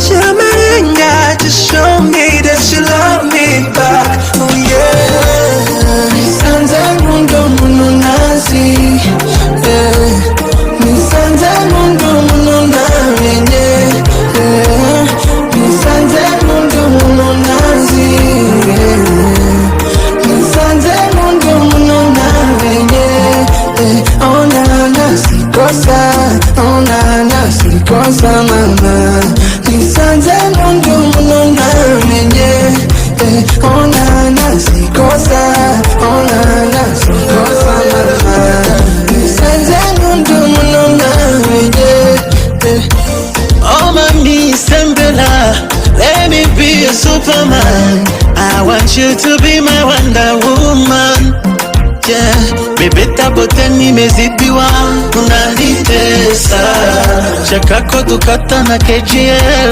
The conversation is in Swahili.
Shamaringa, just show me that you love me back. Oh yeah. Nisanze mundo muno nazi, yeah. Nisanze mundo muno nawenye, yeah. Nisanze mundo muno nazi, yeah. Nisanze mundo muno nawenye, yeah. Oh na na sikosa, oh na na sikosa mama. Nisanze mundo muno nawenye, yeah. Oh na na sikosa, oh na na sikosa mama. Nisanze mundo muno nawenye, yeah. Oh mami Sembela, let me be a Superman. I want you to be my Wonder Woman, yeah. Bebeta bote nimezidiwa, unanitesa. Chakako tukata na KGL.